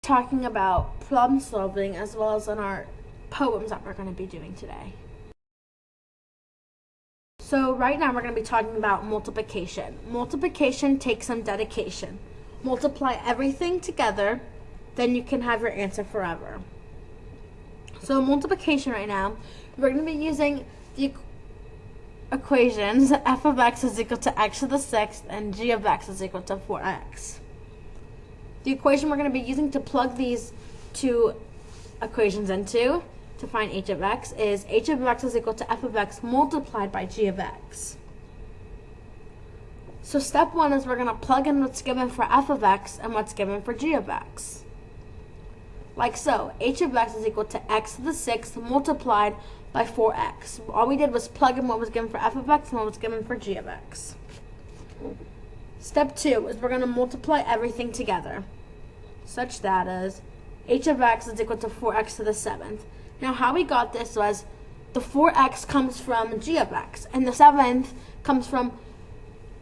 talking about problem solving as well as in our poems that we're going to be doing today. So right now we're going to be talking about multiplication. Multiplication takes some dedication. Multiply everything together, then you can have your answer forever. So multiplication right now, we're going to be using the equations f of x is equal to x to the sixth and g of x is equal to 4x. The equation we're going to be using to plug these two equations into to find h of x is h of x is equal to f of x multiplied by g of x. So step one is we're going to plug in what's given for f of x and what's given for g of x. Like so, h of x is equal to x to the sixth multiplied by 4x. All we did was plug in what was given for f of x and what was given for g of x. Step two is we're going to multiply everything together, such that as h of x is equal to 4x to the seventh. Now how we got this was the 4x comes from g of x, and the seventh comes from,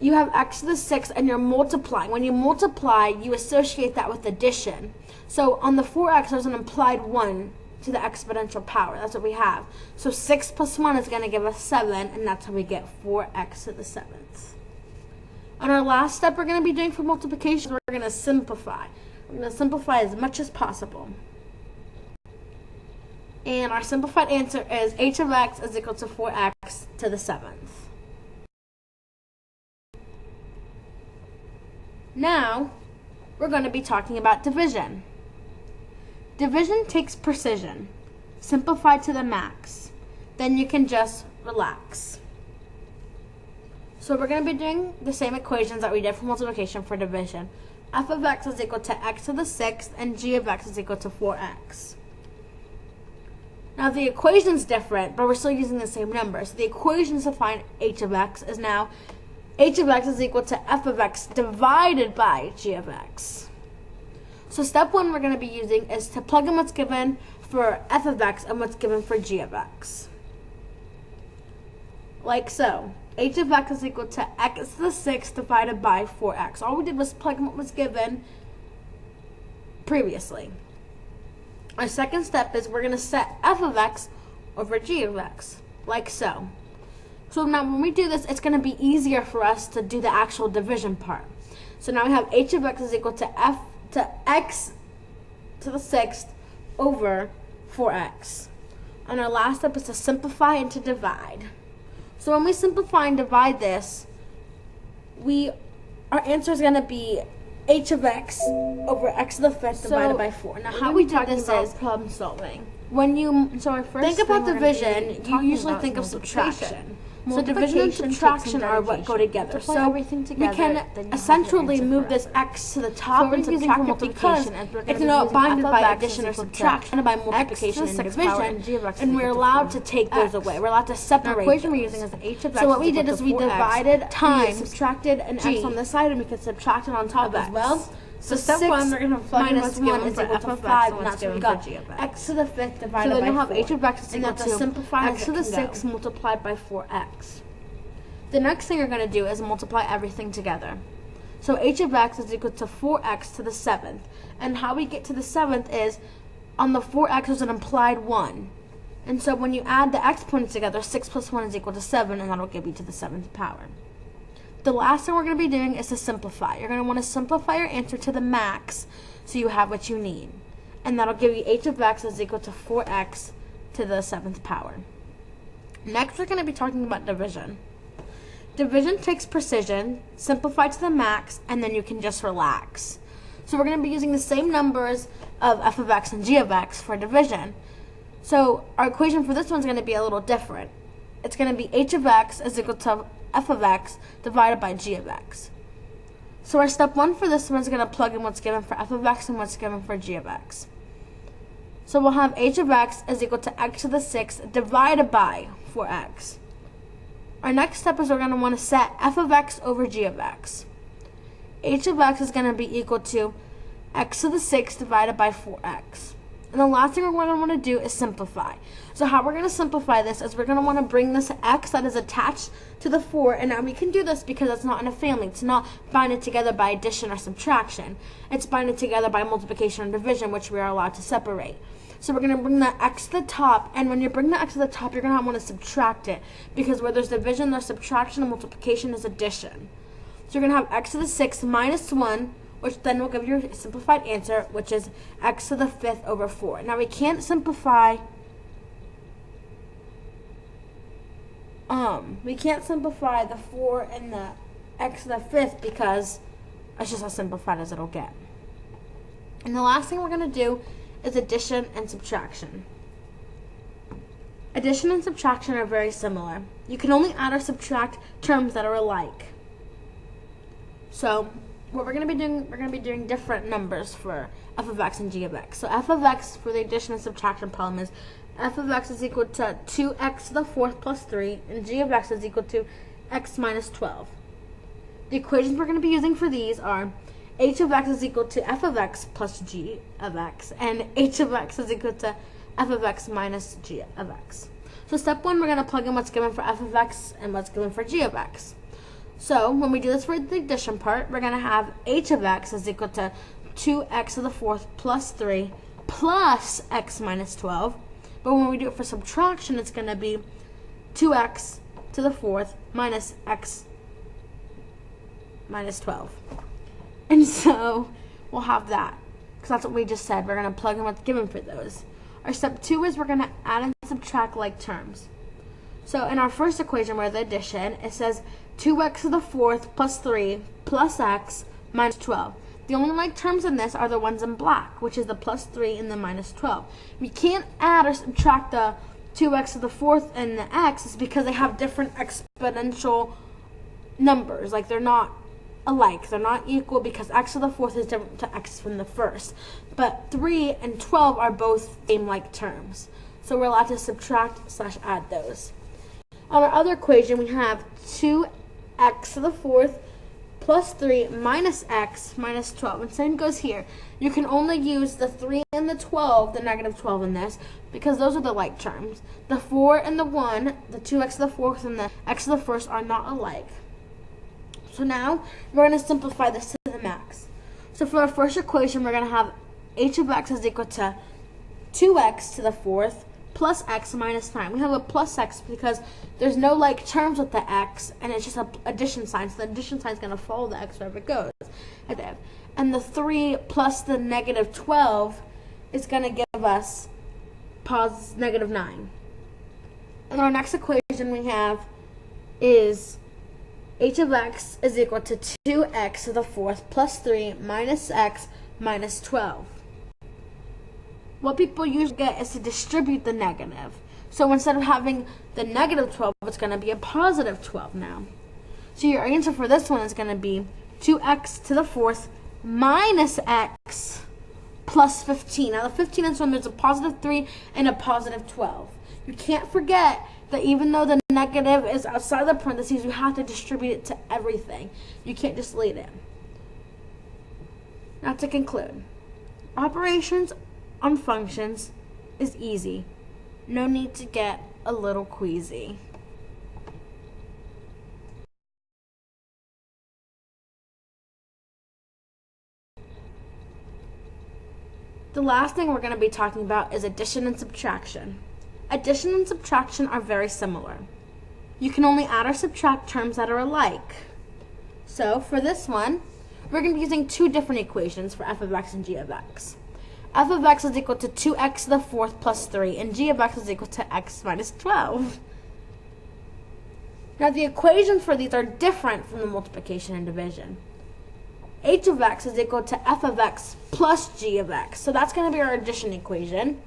you have x to the sixth and you're multiplying. When you multiply, you associate that with addition. So on the 4x, there's an implied 1 to the exponential power. That's what we have. So 6 plus 1 is going to give us 7, and that's how we get 4x to the seventh. On our last step we're going to be doing for multiplication, we're going to simplify. We're going to simplify as much as possible. And our simplified answer is h of x is equal to 4x to the seventh. Now, we're going to be talking about division. Division takes precision, simplified to the max. Then you can just relax. So we're going to be doing the same equations that we did for multiplication for division. F of x is equal to x to the sixth and g of x is equal to 4x. Now the equation's different, but we're still using the same number. So the equation to find h of x is now h of x is equal to f of x divided by g of x. So step one we're going to be using is to plug in what's given for f of x and what's given for g of x. Like so, h of x is equal to x to the sixth divided by 4x. All we did was plug in what was given previously. Our second step is we're going to set f of x over g of x, like so. So now when we do this, it's going to be easier for us to do the actual division part. So now we have h of x is equal to x to the sixth over 4x. And our last step is to simplify and to divide. So when we simplify and divide this, our answer is going to be h of x over x to the fifth divided by 4. Now how we do this is problem solving. When you think about division, you usually think of subtraction. So division and subtraction are what go together. So we can essentially move this x to the top and subtract it because it's not bounded by addition or subtraction, by multiplication and division, and we're allowed to take those away. We're allowed to separate them. The equation we're using is h of x. So what we did is we divided times, subtracted an x on this side, and we could subtract it on top as well. So step one, we're going to plug in what's given for f of 5, and that's what we got. X to the fifth divided by 4. So then you have h of x is equal to x to the sixth multiplied by 4x. The next thing you're going to do is multiply everything together. So h of x is equal to 4x to the seventh. And how we get to the seventh is, on the 4x there's an implied 1. And so when you add the exponents together, 6 plus 1 is equal to 7, and that'll give you to the seventh power. The last thing we're going to be doing is to simplify. You're going to want to simplify your answer to the max so you have what you need. And that'll give you h of x is equal to 4x to the seventh power. Next, we're going to be talking about division. Division takes precision, simplify to the max, and then you can just relax. So we're going to be using the same numbers of f of x and g of x for division. So our equation for this one's going to be a little different. It's going to be h of x is equal to f of x divided by g of x. So our step one for this one is going to plug in what's given for f of x and what's given for g of x. So we'll have h of x is equal to x to the sixth divided by 4x. Our next step is we're going to want to set f of x over g of x. H of x is going to be equal to x to the sixth divided by 4x. And the last thing we're going to want to do is simplify. So how we're going to simplify this is we're going to want to bring this x that is attached to the 4, and now we can do this because it's not in a family. It's not bounded together by addition or subtraction. It's bounded together by multiplication or division, which we are allowed to separate. So we're going to bring the x to the top, and when you bring the x to the top, you're going to want to subtract it, because where there's division, there's subtraction, and multiplication is addition. So you're going to have x to the 6 minus 1, which then will give you a simplified answer, which is x to the 5th over 4. Now we can't simplify the 4 and the x to the 5th because it's just as simplified as it'll get. And the last thing we're going to do is addition and subtraction. Addition and subtraction are very similar. You can only add or subtract terms that are alike. So what we're going to be doing different numbers for f of x and g of x. So f of x for the addition and subtraction problem is f of x is equal to 2x to the 4th plus 3, and g of x is equal to x minus 12. The equations we're going to be using for these are h of x is equal to f of x plus g of x, and h of x is equal to f of x minus g of x. So step 1, we're going to plug in what's given for f of x and what's given for g of x. So when we do this for the addition part, we're going to have h of x is equal to 2x to the 4th plus 3 plus x minus 12. But when we do it for subtraction, it's going to be 2x to the 4th minus x minus 12. And so we'll have that, because that's what we just said. We're going to plug in what's given for those. Our step 2 is we're going to add and subtract like terms. So in our first equation, where the addition, it says 2x to the 4th plus 3 plus x minus 12. The only like terms in this are the ones in black, which is the plus 3 and the minus 12. We can't add or subtract the 2x to the 4th and the x is because they have different exponential numbers. Like, they're not alike. They're not equal because x to the 4th is different to x from the first. But 3 and 12 are both same-like terms. So we're allowed to subtract / add those. On our other equation, we have 2x to the 4th plus 3 minus x minus 12. And same goes here. You can only use the 3 and the 12, the negative 12 in this, because those are the like terms. The 4 and the 1, the 2x to the 4th and the x to the 1st are not alike. So now we're going to simplify this to the max. So for our first equation, we're going to have h of x is equal to 2x to the 4th plus x minus 9. We have a plus x because there's no like terms with the x, and it's just an addition sign. So the addition sign is going to follow the x wherever it goes. And the 3 plus the negative 12 is going to give us negative 9. And our next equation we have is h of x is equal to 2x to the 4th plus 3 minus x minus 12. What people usually get is to distribute the negative. So instead of having the negative 12, it's going to be a positive 12 now. So your answer for this one is going to be 2x to the 4th minus x plus 15. Now the 15 is when there's a positive 3 and a positive 12. You can't forget that even though the negative is outside the parentheses, you have to distribute it to everything. You can't just leave it. Now to conclude, operations on functions is easy. No need to get a little queasy. The last thing we're going to be talking about is addition and subtraction. Addition and subtraction are very similar. You can only add or subtract terms that are alike. So for this one, we're going to be using two different equations for f of x and g of x. F of x is equal to 2x to the 4th plus 3, and g of x is equal to x minus 12. Now the equations for these are different from the multiplication and division. H of x is equal to f of x plus g of x. So that's going to be our addition equation.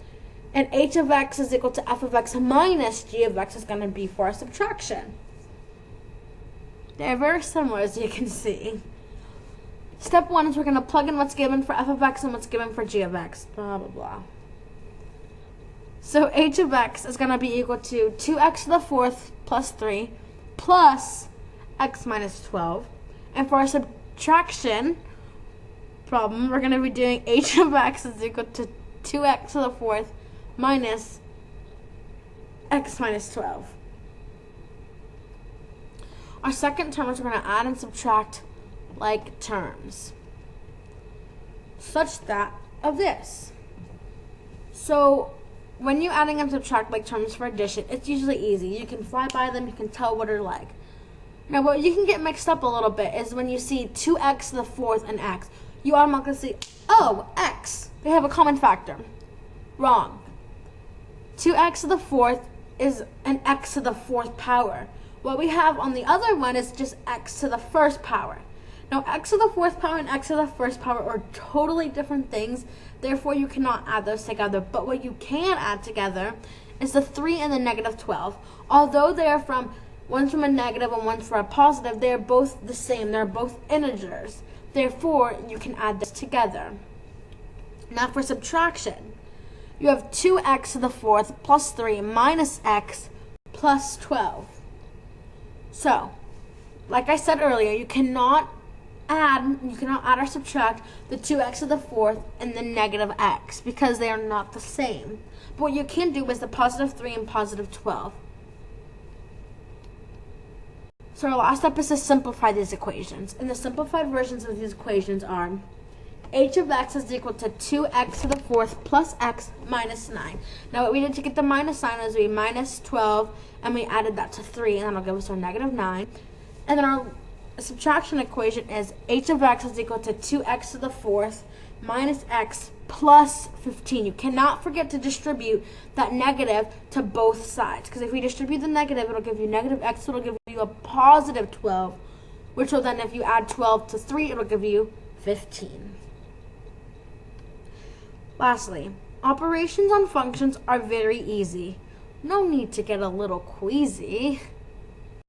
And h of x is equal to f of x minus g of x is going to be for our subtraction. They're very similar, as you can see. Step 1 is we're going to plug in what's given for f of x and what's given for g of x. Blah, blah, blah. So h of x is going to be equal to 2x to the 4th plus 3 plus x minus 12. And for our subtraction problem, we're going to be doing h of x is equal to 2x to the fourth minus x minus 12. Our second term is we're going to add and subtract like terms, such that of this. So when you're adding and subtract like terms for addition, it's usually easy. You can fly by them, you can tell what they're like. Now what you can get mixed up a little bit is when you see 2x to the fourth and x, you automatically see, oh, x. They have a common factor. Wrong. 2x to the fourth is an x to the fourth power. What we have on the other one is just x to the first power. Now, x to the fourth power and x to the first power are totally different things. Therefore, you cannot add those together. But what you can add together is the 3 and the negative 12. Although they are one's from a negative and one's for a positive, they are both the same. They're both integers. Therefore, you can add this together. Now, for subtraction, you have 2x to the fourth plus 3 minus x plus 12. So, like I said earlier, you cannot add or subtract the 2x to the fourth and the negative x because they are not the same. But what you can do is the positive 3 and positive 12. So our last step is to simplify these equations. And the simplified versions of these equations are h of x is equal to 2x to the fourth plus x minus 9. Now what we did to get the minus sign is we minus 12 and we added that to 3, and that'll give us our negative 9. And then our subtraction equation is h of x is equal to 2x to the fourth minus x plus 15. You cannot forget to distribute that negative to both sides, because if we distribute the negative, it'll give you negative x, so it'll give you a positive 12, which will then, if you add 12 to 3, it'll give you 15. Lastly, operations on functions are very easy. No need to get a little queasy.